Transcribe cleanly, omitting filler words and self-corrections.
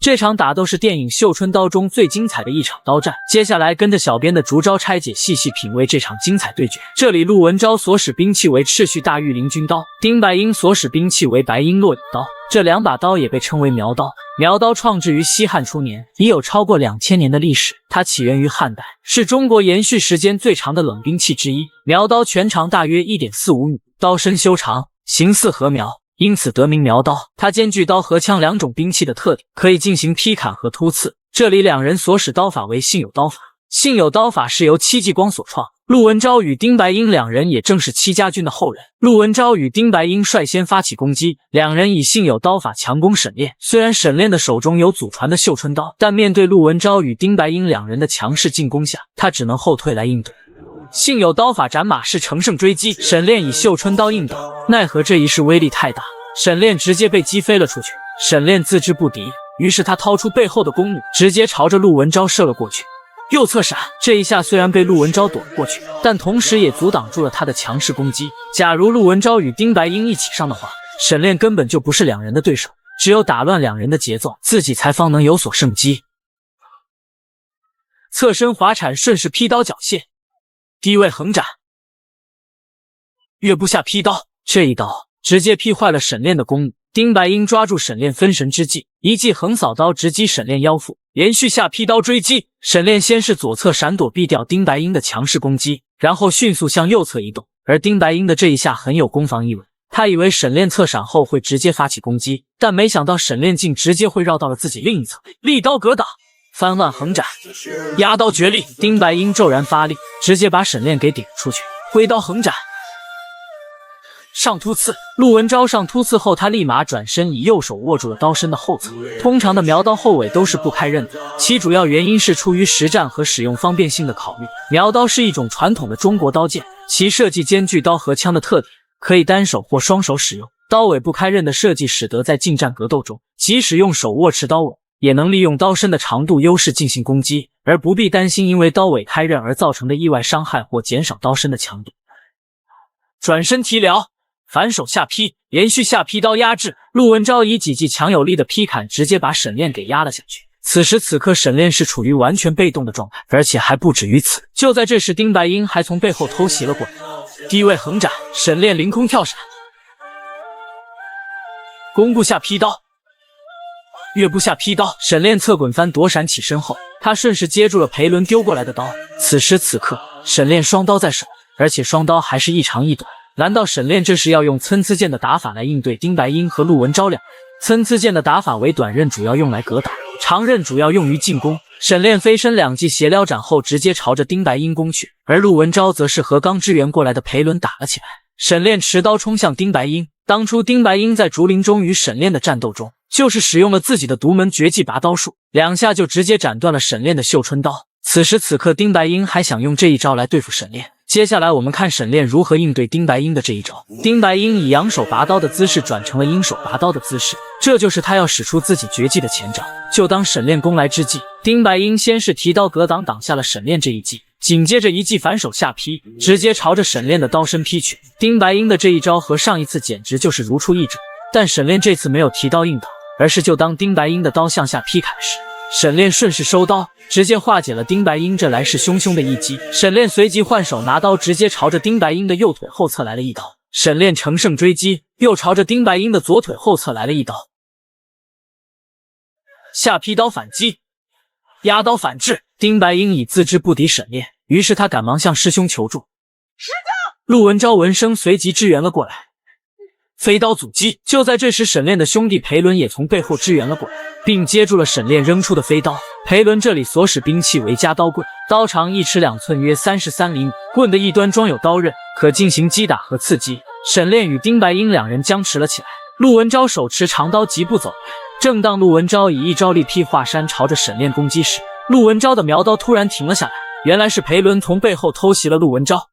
这场打斗是电影《绣春刀》中最精彩的一场刀战。接下来跟着小编的逐招拆解，细细品味这场精彩对决。这里陆文昭所使兵器为赤须大玉灵君刀，丁白英所使兵器为白璎珞影刀。这两把刀也被称为苗刀。苗刀创制于西汉初年，已有超过2000年的历史。它起源于汉代，是中国延续时间最长的冷兵器之一。苗刀全长大约 1.45 米，刀身修长，形似禾苗，因此得名苗刀。它兼具刀和枪两种兵器的特点，可以进行劈砍和突刺。这里两人所使刀法为信有刀法。信有刀法是由戚继光所创，陆文昭与丁白英两人也正是戚家军的后人。陆文昭与丁白英率先发起攻击，两人以信有刀法强攻沈炼。虽然沈炼的手中有祖传的绣春刀，但面对陆文昭与丁白英两人的强势进攻下，他只能后退来应对。信有刀法斩马式乘胜追击，沈炼以绣春刀应挡，奈何这一式威力太大，沈炼直接被击飞了出去。沈炼自知不敌，于是他掏出背后的弓弩，直接朝着陆文昭射了过去。右侧闪，这一下虽然被陆文昭躲了过去，但同时也阻挡住了他的强势攻击。假如陆文昭与丁白英一起上的话，沈炼根本就不是两人的对手，只有打乱两人的节奏，自己才方能有所胜机。侧身滑铲，顺势劈刀缴械，低位横斩，跃步下劈刀，这一刀直接劈坏了沈炼的弓弩。丁白英抓住沈炼分神之际，一记横扫刀直击沈炼腰腹，连续下劈刀追击。沈炼先是左侧闪躲避掉丁白英的强势攻击，然后迅速向右侧移动，而丁白英的这一下很有攻防意味。他以为沈炼侧闪后会直接发起攻击，但没想到沈炼竟直接会绕到了自己另一侧，立刀格挡，翻腕横斩，压刀绝力。丁白英骤然发力，直接把沈炼给顶出去，挥刀横斩，上突刺。陆文昭上突刺后，他立马转身，以右手握住了刀身的后侧。通常的苗刀后尾都是不开刃的，其主要原因是出于实战和使用方便性的考虑。苗刀是一种传统的中国刀剑，其设计兼具刀和枪的特点，可以单手或双手使用。刀尾不开刃的设计，使得在近战格斗中，即使用手握持刀尾，也能利用刀身的长度优势进行攻击，而不必担心因为刀尾开刃而造成的意外伤害或减少刀身的强度。转身提撩，反手下劈，连续下劈刀压制。陆文昭以几记强有力的劈砍，直接把沈炼给压了下去。此时此刻，沈炼是处于完全被动的状态，而且还不止于此。就在这时，丁白英还从背后偷袭了过来，低位横斩，沈炼凌空跳闪，弓步下劈刀，跃步下劈刀。沈炼侧滚翻躲闪起身后，他顺势接住了裴伦丢过来的刀。此时此刻，沈炼双刀在手，而且双刀还是一长一短。难道沈炼这是要用参差剑的打法来应对丁白英和陆文昭两人？参差剑的打法为短刃主要用来格挡，长刃主要用于进攻。沈炼飞身两记斜撩斩后，直接朝着丁白英攻去，而陆文昭则是和刚支援过来的裴伦打了起来。沈炼持刀冲向丁白英。当初丁白英在竹林中与沈炼的战斗中，就是使用了自己的独门绝技拔刀术，两下就直接斩断了沈炼的绣春刀。此时此刻，丁白英还想用这一招来对付沈炼。接下来我们看沈炼如何应对丁白英的这一招。丁白英以扬手拔刀的姿势转成了鹰手拔刀的姿势，这就是他要使出自己绝技的前兆。就当沈炼攻来之际，丁白英先是提刀格挡挡下了沈炼这一击，紧接着一记反手下劈，直接朝着沈炼的刀身劈去。丁白英的这一招和上一次简直就是如出一辙，但沈炼这次没有提刀应挡，而是就当丁白英的刀向下劈砍时，沈炼顺势收刀，直接化解了丁白英这来势汹汹的一击。沈炼随即换手拿刀，直接朝着丁白英的右腿后侧来了一刀。沈炼乘胜追击，又朝着丁白英的左腿后侧来了一刀，下劈刀反击，压刀反制。丁白英已自知不敌沈炼，于是他赶忙向师兄求助。陆文昭闻声随即支援了过来，飞刀阻击。就在这时，沈炼的兄弟裴伦也从背后支援了过来，并接住了沈炼扔出的飞刀。裴伦这里所使兵器为夹刀棍，刀长1尺2寸，约33厘米，棍的一端装有刀刃，可进行击打和刺击。沈炼与丁白英两人僵持了起来。陆文昭手持长刀疾步走来，正当陆文昭以一招力劈华山朝着沈炼攻击时，陆文昭的苗刀突然停了下来。原来是裴伦从背后偷袭了陆文昭。